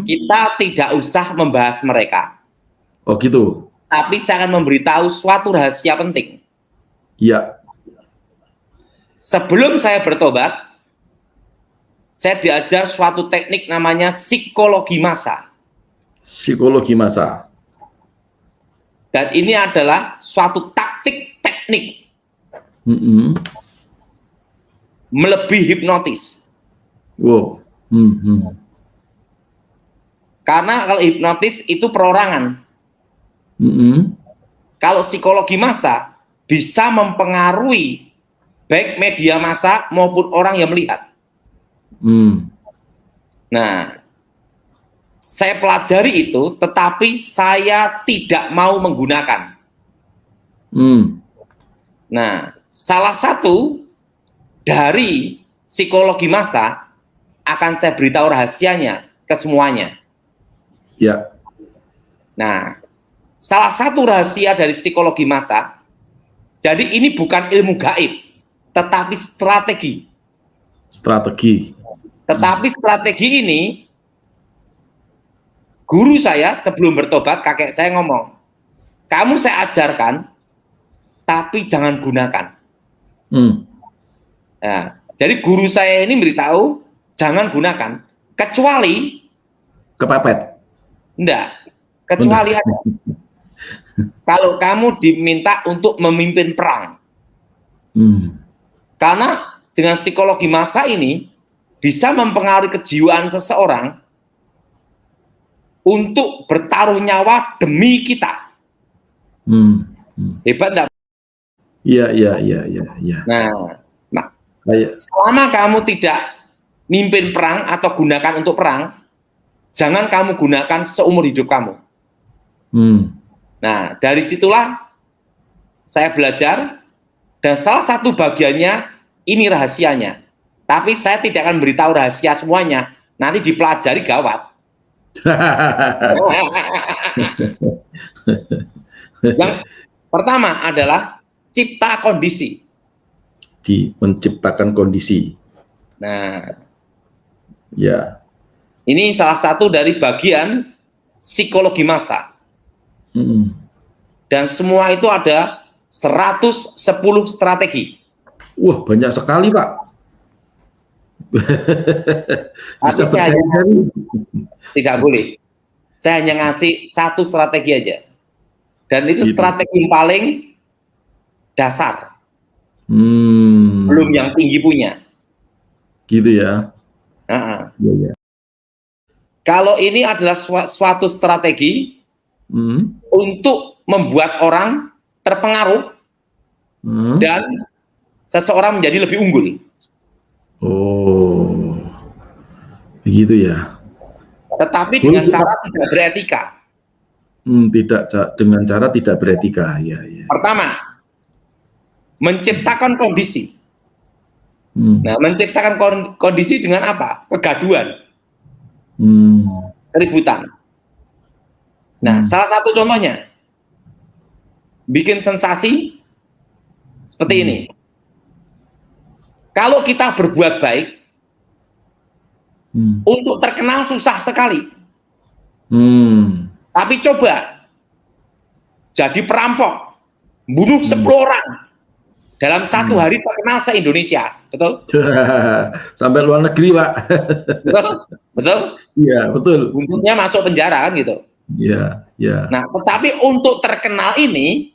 kita tidak usah membahas mereka. Oh gitu. Tapi saya akan memberitahu suatu rahasia penting. Iya. Sebelum saya bertobat, saya diajar suatu teknik namanya psikologi massa. Psikologi massa. Dan ini adalah suatu taktik teknik melebihi hipnotis. Wow. Karena kalau hipnotis itu perorangan. Kalau psikologi massa bisa mempengaruhi baik media massa maupun orang yang melihat. Nah, saya pelajari itu, tetapi saya tidak mau menggunakan. Nah, salah satu dari psikologi massa akan saya beritahu rahasianya ke semuanya. Ya. Nah, salah satu rahasia dari psikologi massa, jadi ini bukan ilmu gaib, tetapi strategi. Tetapi strategi ini, guru saya sebelum bertobat, kakek saya ngomong, kamu saya ajarkan, tapi jangan gunakan. Nah, jadi guru saya ini beritahu, jangan gunakan, kecuali kepepet. Enggak, kecuali ada. Kalau kamu diminta untuk memimpin perang. Karena dengan psikologi massa ini bisa mempengaruhi kejiwaan seseorang untuk bertaruh nyawa demi kita. Hebat enggak? Iya. Nah, selama kamu tidak mimpin perang atau gunakan untuk perang, jangan kamu gunakan seumur hidup kamu. Nah, dari situlah saya belajar, dan salah satu bagiannya ini rahasianya. Tapi saya tidak akan beritahu rahasia semuanya, nanti dipelajari gawat. Yang pertama adalah cipta kondisi. Menciptakan kondisi. Nah, ya. Ini salah satu dari bagian psikologi massa. Dan semua itu ada 110 strategi. Wah, banyak sekali, Pak. Bisa tidak boleh. Saya hanya ngasih satu strategi aja. Dan itu strategi yang paling dasar. Belum yang tinggi punya. Gitu ya. Ya. Kalau ini adalah suatu strategi untuk membuat orang terpengaruh dan seseorang menjadi lebih unggul. Oh, begitu ya. Tetapi dengan cara tidak beretika. Dengan cara tidak beretika. Ya. Pertama, menciptakan kondisi. Nah, menciptakan kondisi dengan apa? Kegaduhan. Keributan. Nah, salah satu contohnya, bikin sensasi seperti ini. Kalau kita berbuat baik, untuk terkenal susah sekali. Tapi coba jadi perampok, bunuh 10 orang dalam satu hari, terkenal se-Indonesia, betul? Sampai luar negeri, Pak. Betul? Iya, betul. Buntutnya masuk penjara kan gitu. Iya. Nah, tetapi untuk terkenal ini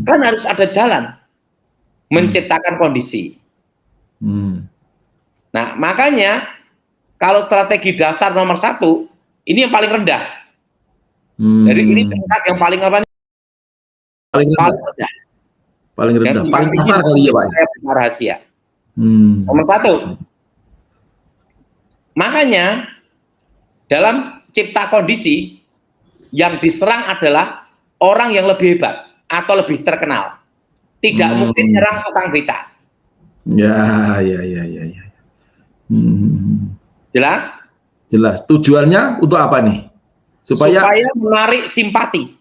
kan harus ada jalan menciptakan kondisi. Nah, makanya kalau strategi dasar nomor 1 ini yang paling rendah. Jadi ini tingkat yang paling apa nih? Paling rendah. Paling kasar kali ya, Pak. Rahasia. Nomor 1. Makanya dalam cipta kondisi yang diserang adalah orang yang lebih hebat atau lebih terkenal. Tidak mungkin nyerang tukang becak. Ya. Jelas? Jelas. Tujuannya untuk apa nih? Supaya menarik simpati.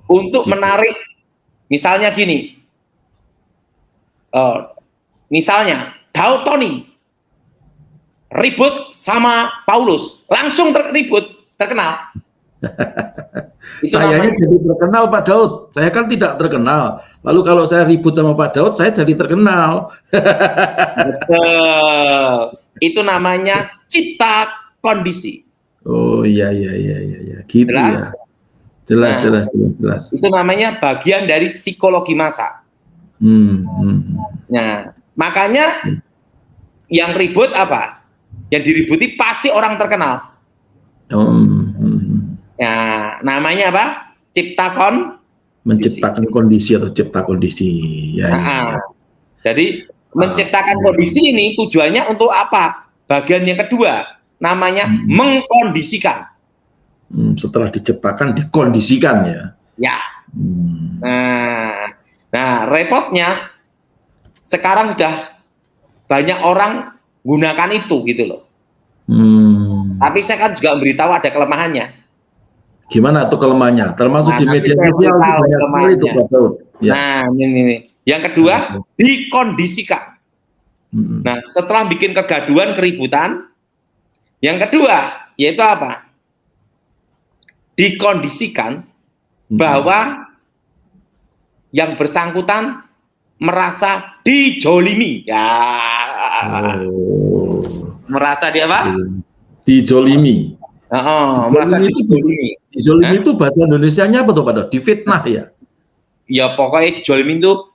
Untuk menarik, misalnya gini. Misalnya Dow Tony. ribut sama Paulus, langsung terkenal. Itu Sayanya namanya, jadi terkenal Pak Daud. Saya kan tidak terkenal. Lalu kalau saya ribut sama Pak Daud, saya jadi terkenal. betul. Itu namanya cipta kondisi. Oh iya iya iya iya iya. Gitu Jelas? ya. Jelas Nah, jelas jelas jelas. itu namanya bagian dari psikologi massa. Hmm. Nah, makanya yang ribut apa? Yang diributi pasti orang terkenal. Hmm. Nah, namanya apa? Cipta Menciptakan kondisi atau cipta kondisi. Ya, ya, ya. Jadi menciptakan kondisi ini tujuannya untuk apa? Bagian yang kedua, namanya mengkondisikan. Setelah diciptakan, dikondisikan ya. Ya. Nah, repotnya sekarang sudah banyak orang gunakan itu gitu loh. Tapi saya kan juga memberitahu ada kelemahannya. Gimana tuh kelemahannya? Termasuk di media sosial itu banyak sekali itu Pak Daud. Ya. Nah, ini. Yang kedua, dikondisikan. Nah, setelah bikin kegaduhan, keributan, yang kedua, yaitu apa? Dikondisikan bahwa yang bersangkutan merasa dijolimi. Ya. Merasa dia apa? Dijolimi. Merasa dijolimi. Dijolimi itu bahasa Indonesianya apa tuh Pak Daud? Difitnah ya? Ya pokoknya dijolimi itu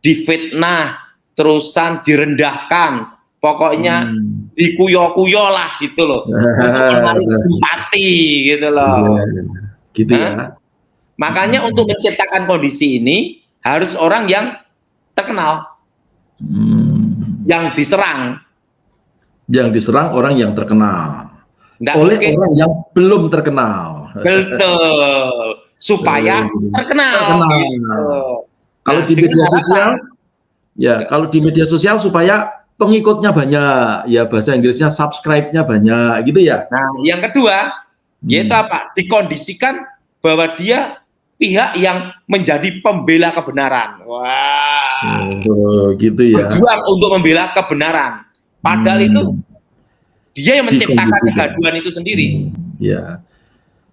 difitnah, terusan direndahkan, pokoknya dikuyo-kuyo lah gitu loh, untuk menarik simpati gitu loh. Gitu ya. Makanya untuk menciptakan kondisi ini harus orang yang terkenal, yang diserang. Yang diserang orang yang terkenal. Nggak oleh mungkin orang yang belum terkenal. Betul. Supaya terkenal. Gitu. Kalau di media sosial, ya kalau di media sosial supaya pengikutnya banyak, ya bahasa Inggrisnya subscribe-nya banyak, gitu ya. Nah, yang kedua, yaitu apa? Dikondisikan bahwa dia pihak yang menjadi pembela kebenaran. Wah. Gitu ya. Berjuang untuk membela kebenaran. Padahal itu dia yang menciptakan kegaduhan itu sendiri. Ya.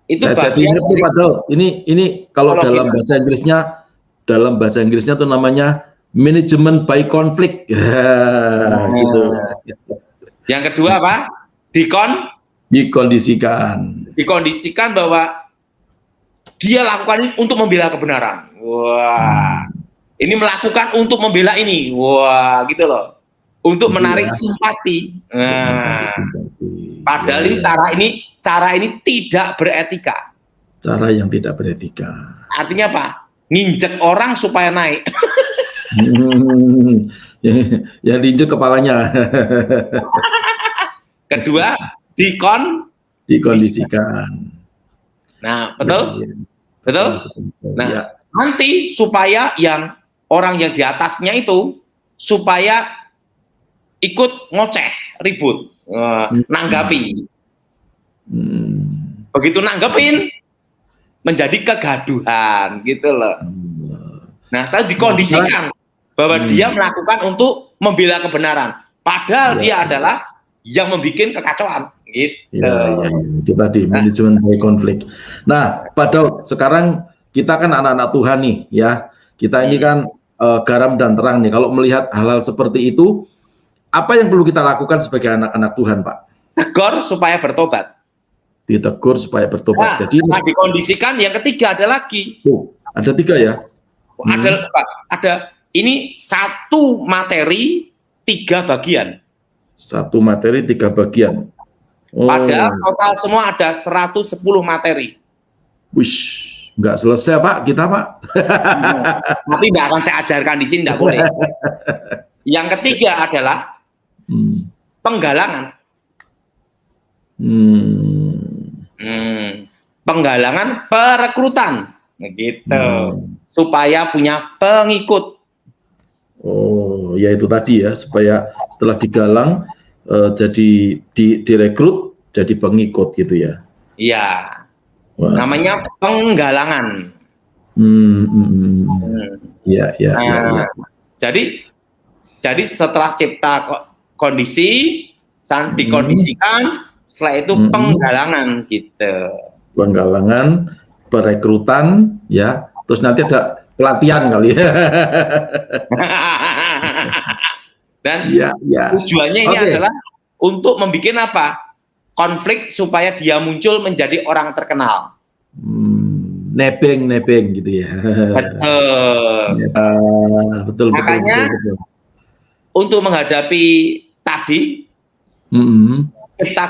Itu saya jadi ingat tuh Pak Daud. Ini kalau dalam bahasa Inggrisnya tuh namanya manajemen by conflict. Gitu. Yang kedua apa? Dikondisikan bahwa dia lakukan ini untuk membela kebenaran. Wah. Ini melakukan untuk membela ini. Wah, gitu loh. Untuk menarik simpati. Nah, padahal ini cara ini tidak beretika. Cara yang tidak beretika. Artinya apa? Nginjek orang supaya naik. Yang diinjek kepalanya. Kedua, dikondisikan. Nah, betul? Betul? Nah, nanti supaya yang orang yang di atasnya itu supaya ikut ngoceh, ribut, nanggapi. Begitu nanggepin, menjadi kegaduhan, gitu loh. Nah, saya dikondisikan bahwa dia melakukan untuk membela kebenaran. Padahal dia adalah yang membuat kekacauan. Gitu. Itu tadi, manajemen by konflik. Nah, Pak Daud, sekarang kita kan anak-anak Tuhan nih, ya. Kita ini kan garam dan terang nih. Kalau melihat hal-hal seperti itu, apa yang perlu kita lakukan sebagai anak-anak Tuhan, Pak? Tegur supaya bertobat. Ditegur supaya bertobat. Nah, jadi dikondisikan yang ketiga ada lagi. Ada 3 ya? Ada ini 1 materi 3 bagian. 1 materi 3 bagian. Padahal total semua ada 110 materi. Wish, nggak selesai Pak, kita Pak. Tapi nggak akan saya ajarkan di sini, nggak boleh. Yang ketiga adalah penggalangan. Penggalangan perekrutan, gitu. Supaya punya pengikut. Oh, ya itu tadi ya, supaya setelah digalang jadi direkrut jadi pengikut gitu ya. Iya. Namanya penggalangan. Ya. Jadi setelah cipta kondisi, dikondisikan, setelah itu penggalangan gitu. Penggalangan, perekrutan, ya. Terus nanti ada pelatihan kali ya. Dan Ya, ya. tujuannya ini adalah untuk membuat apa? Konflik supaya dia muncul menjadi orang terkenal. Nebeng gitu ya. Betul. Betul. Makanya untuk menghadapi tadi, kita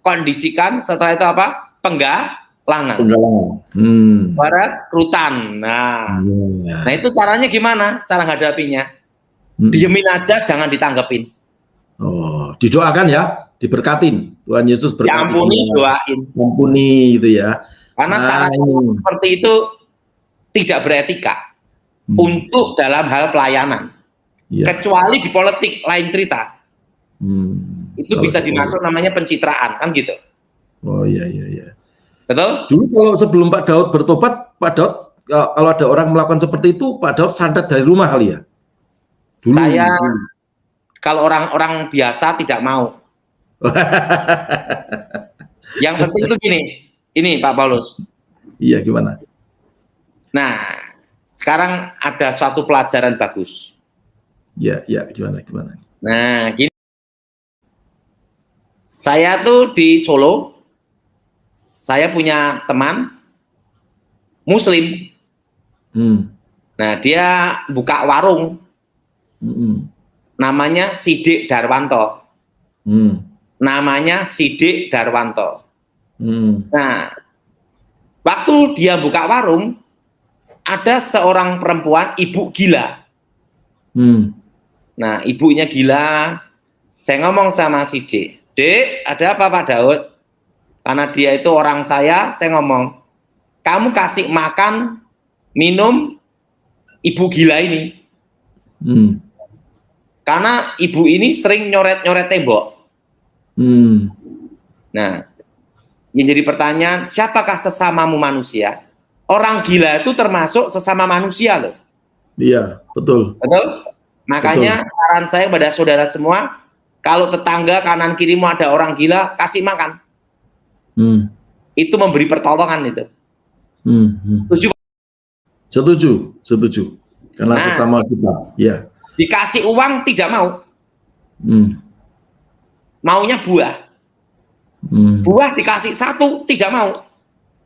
kondisikan, setelah itu apa? Penggalangan. Perekrutan. Nah, itu caranya gimana? Cara menghadapinya? Diemin aja, jangan ditanggepin. Oh, didoakan ya, diberkatin. Tuhan Yesus berkati. Diampuni, doain. Ampuni gitu ya. Karena cara seperti itu tidak beretika untuk dalam hal pelayanan. Kecuali di politik, lain cerita. Itu bisa dimasuk namanya pencitraan, kan gitu. Oh iya. Betul? Dulu kalau sebelum Pak Daud bertobat, Pak Daud kalau ada orang melakukan seperti itu, Pak Daud santet dari rumah kali ya? Kalau orang-orang biasa tidak mau. Yang penting itu gini, ini Pak Paulus. Iya, gimana? Nah, sekarang ada suatu pelajaran bagus. Iya, gimana? Nah, gini. Saya tuh di Solo, saya punya teman Muslim. Nah, dia buka warung. Namanya Sidik Darwanto. Nah, waktu dia buka warung, ada seorang perempuan, ibu gila. Nah, ibunya gila. Saya ngomong sama Sidik, Dek, ada apa Pak Daud? Karena dia itu orang saya ngomong, kamu kasih makan, minum ibu gila ini. Karena ibu ini sering nyoret-nyoret tembok. Nah, yang jadi pertanyaan, siapakah sesamamu manusia? Orang gila itu termasuk sesama manusia loh. Iya, betul. Makanya saran saya pada saudara semua, kalau tetangga kanan kirimu ada orang gila, kasih makan. Itu memberi pertolongan itu. Setuju. Karena sesama kita, ya. Dikasih uang tidak mau. Maunya buah. Buah dikasih 1 tidak mau.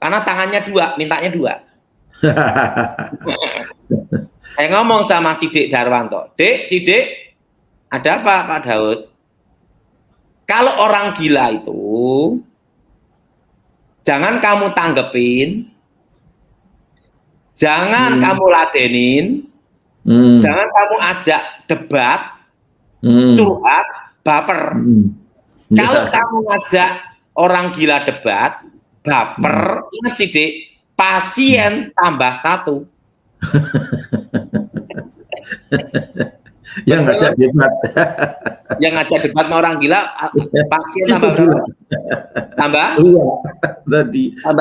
Karena tangannya 2, mintanya 2. Saya ngomong sama Sidik Darwanto, Dek, Sidik, ada apa Pak Daud? Kalau orang gila itu, jangan kamu tanggepin, jangan kamu ladenin, jangan kamu ajak debat, curhat, baper. Kalau kamu ngajak orang gila debat, baper, ingat Sidik, pasien tambah 1. Yang ngajak debat. Yang ngajak debat sama orang gila, pasien tambah berapa? Tambah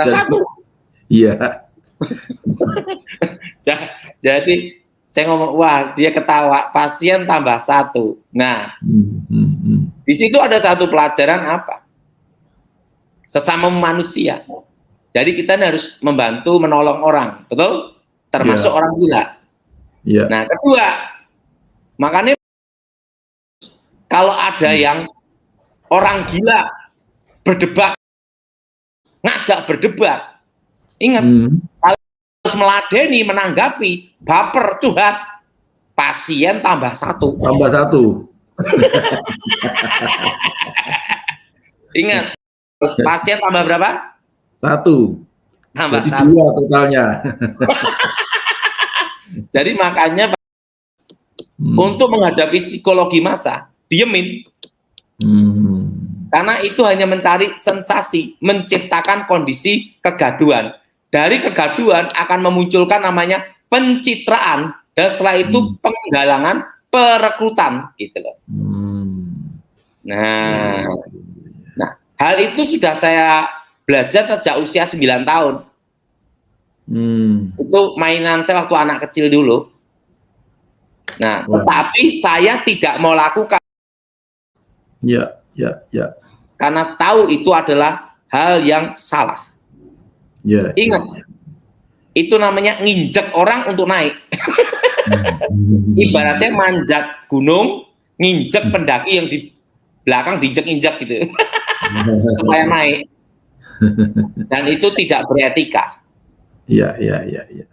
1. Iya. Jadi saya ngomong, wah dia ketawa, pasien tambah 1. Nah, di situ ada satu pelajaran apa? Sesama manusia. Jadi kita harus membantu, menolong orang, betul? Termasuk orang gila. Nah, kedua, makanya kalau ada yang orang gila berdebat, ngajak berdebat, ingat, harus meladeni, menanggapi, baper, curhat, pasien tambah 1. Tambah 1. Ingat, pasien tambah berapa? 1. Tambah jadi 1. 2 totalnya. Jadi makanya untuk menghadapi psikologi massa, diemin. Karena itu hanya mencari sensasi, menciptakan kondisi kegaduhan. Dari kegaduhan akan memunculkan namanya pencitraan, dan setelah itu penggalangan, perekrutan, gitu loh. Nah, hal itu sudah saya belajar sejak usia 9 tahun. Itu mainan saya waktu anak kecil dulu. Nah, tetapi saya tidak mau lakukan. Ya, ya. Karena tahu itu adalah hal yang salah. Ya. Ingat, itu namanya nginjek orang untuk naik. Ibaratnya manjat gunung, nginjek pendaki yang di belakang diinjek-injek gitu. Supaya naik. Dan itu tidak beretika. Iya, iya, iya, iya.